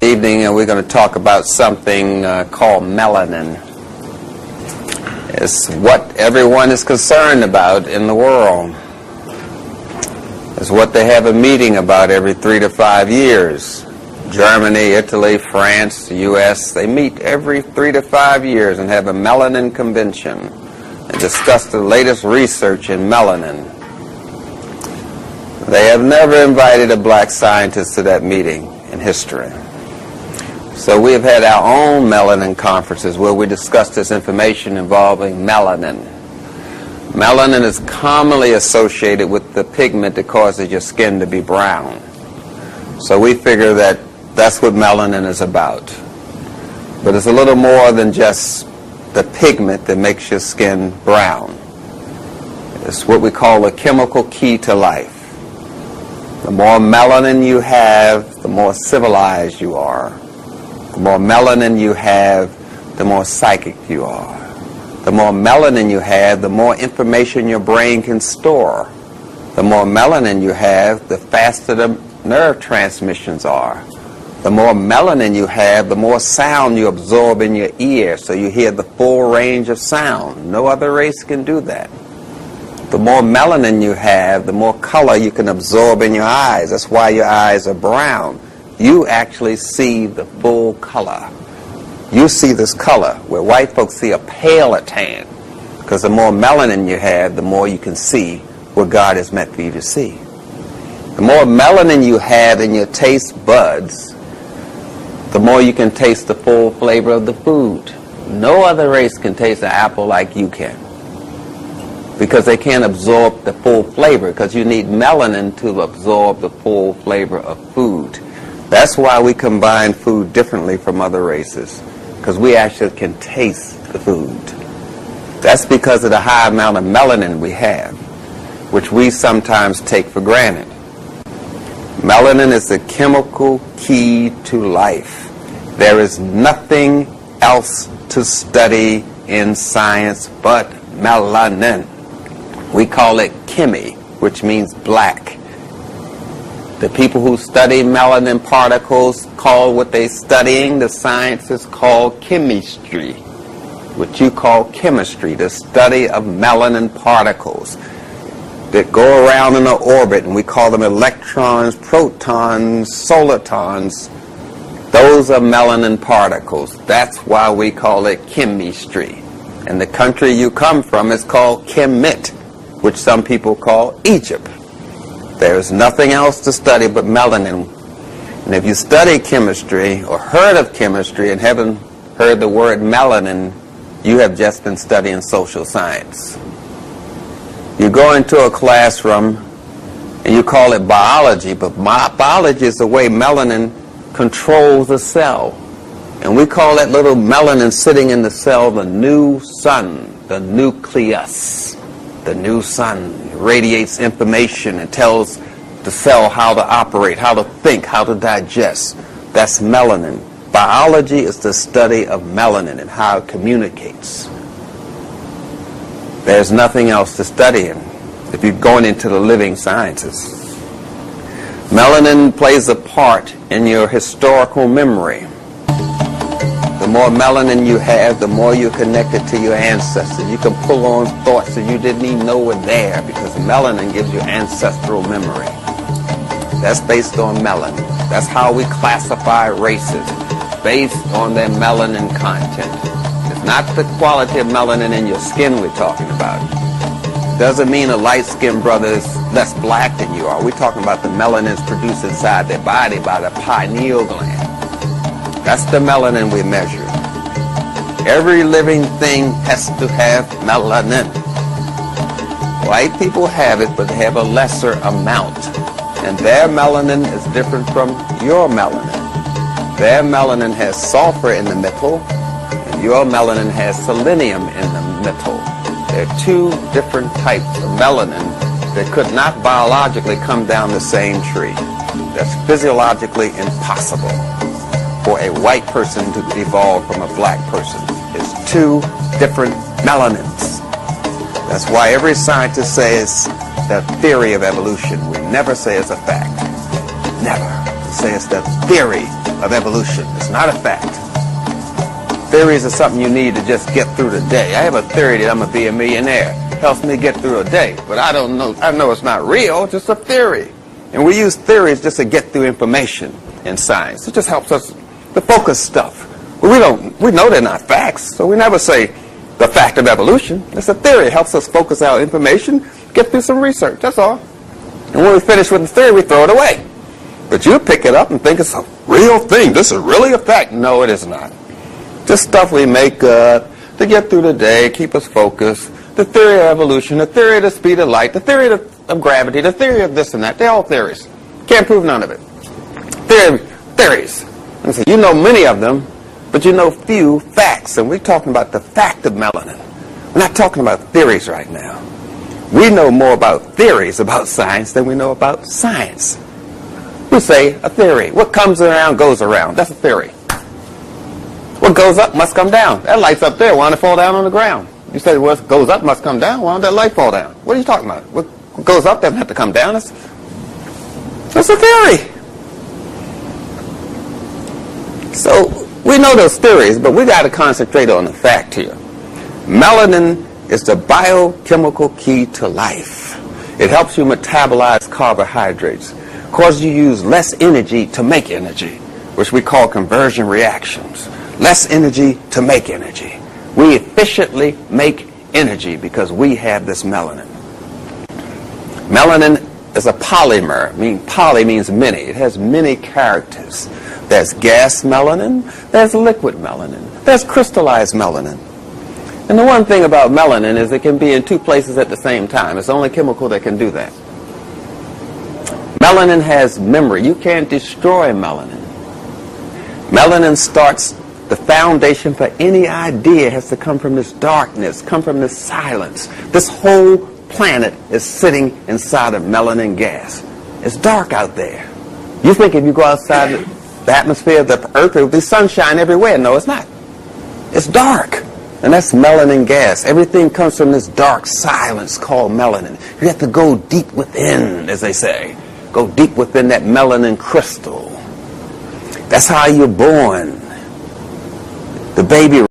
Evening, and we're going to talk about something called melanin. It's what everyone is concerned about in the world. It's what they have a meeting about every 3 to 5 years. Germany, Italy, France, the U.S., they meet every 3 to 5 years and have a melanin convention and discuss the latest research in melanin. They have never invited a black scientist to that meeting in history. So we have had our own melanin conferences where we discuss this information involving melanin. Melanin is commonly associated with the pigment that causes your skin to be brown. So we figure that that's what melanin is about. But it's a little more than just the pigment that makes your skin brown. It's what we call a chemical key to life. The more melanin you have, the more civilized you are. The more melanin you have, the more psychic you are. The more melanin you have, the more information your brain can store. The more melanin you have, the faster the nerve transmissions are. The more melanin you have, the more sound you absorb in your ear, so you hear the full range of sound. No other race can do that. The more melanin you have, the more color you can absorb in your eyes. That's why your eyes are brown. You actually see the full color. You see this color, where white folks see a paler tan. Because the more melanin you have, the more you can see what God has meant for you to see. The more melanin you have in your taste buds, the more you can taste the full flavor of the food. No other race can taste an apple like you can, because they can't absorb the full flavor, because you need melanin to absorb the full flavor of food. That's why we combine food differently from other races, because we actually can taste the food. That's because of the high amount of melanin we have, which we sometimes take for granted. Melanin is the chemical key to life. There is nothing else to study in science but melanin. We call it chemi, which means black. The people who study melanin particles call what they're studying, the science is called chemistry. What you call chemistry, the study of melanin particles that go around in an orbit, and we call them electrons, protons, solitons. Those are melanin particles. That's why we call it chemistry. And the country you come from is called Kemet, which some people call Egypt. There's nothing else to study but melanin. And if you study chemistry or heard of chemistry and haven't heard the word melanin, you have just been studying social science. You go into a classroom and you call it biology, but biology is the way melanin controls a cell. And we call that little melanin sitting in the cell the new sun, the nucleus. The new sun radiates information and tells the cell how to operate, how to think, how to digest. That's melanin. Biology is the study of melanin and how it communicates. There's nothing else to study if you're going into the living sciences. Melanin plays a part in your historical memory. The more melanin you have, the more you're connected to your ancestors. You can pull on thoughts that you didn't even know were there, because melanin gives you ancestral memory. That's based on melanin. That's how we classify races, based on their melanin content. It's not the quality of melanin in your skin we're talking about. Doesn't mean a light-skinned brother is less black than you are. We're talking about the melanins produced inside their body by the pineal gland. That's the melanin we measure. Every living thing has to have melanin. White people have it, but they have a lesser amount. And their melanin is different from your melanin. Their melanin has sulfur in the middle, and your melanin has selenium in the middle. There are two different types of melanin that could not biologically come down the same tree. that's physiologically impossible for a white person to evolve from a black person. It's two different melanins. That's why every scientist says the theory of evolution. We never say it's a fact. Never. We say it's the theory of evolution. It's not a fact. Theories are something you need to just get through the day. I have a theory that I'm going to be a millionaire. It helps me get through a day. But I don't know. I know it's not real. It's just a theory. And we use theories just to get through information in science. It just helps us to focus stuff. But we know they're not facts. So we never say the fact of evolution. It's a theory. It helps us focus our information, get through some research. That's all. And when we finish with the theory, we throw it away. But you pick it up and think it's a real thing. This is really a fact. No, it is not. Just stuff we make up to get through the day, keep us focused. The theory of evolution, the theory of the speed of light, the theory of gravity, the theory of this and that. They're all theories. Can't prove none of it. Theories. And so you know many of them, but you know few facts. And we're talking about the fact of melanin. We're not talking about theories right now. We know more about theories about science than we know about science. We say a theory. What comes around goes around. That's a theory. What goes up must come down. That light's up there. Why don't it fall down on the ground? You say what goes up must come down. Why don't that light fall down? What are you talking about? What goes up doesn't have to come down. That's a theory. So we know those theories, but we got to concentrate on the fact here. Melanin is the biochemical key to life. It helps you metabolize carbohydrates, causes you to use less energy to make energy, which we call conversion reactions. Less energy to make energy. We efficiently make energy because we have this melanin. Melanin is a polymer. Poly means many. It has many characters. There's gas melanin. There's liquid melanin. There's crystallized melanin. And the one thing about melanin is it can be in two places at the same time. It's the only chemical that can do that. Melanin has memory. You can't destroy melanin. Melanin starts. The foundation for any idea has to come from this darkness, come from this silence. This whole planet is sitting inside of melanin gas. It's dark out there. You think if you go outside the atmosphere of the earth, there will be sunshine everywhere. No, it's not. It's dark. And that's melanin gas. Everything comes from this dark silence called melanin. You have to go deep within, as they say. Go deep within that melanin crystal. That's how you're born. The baby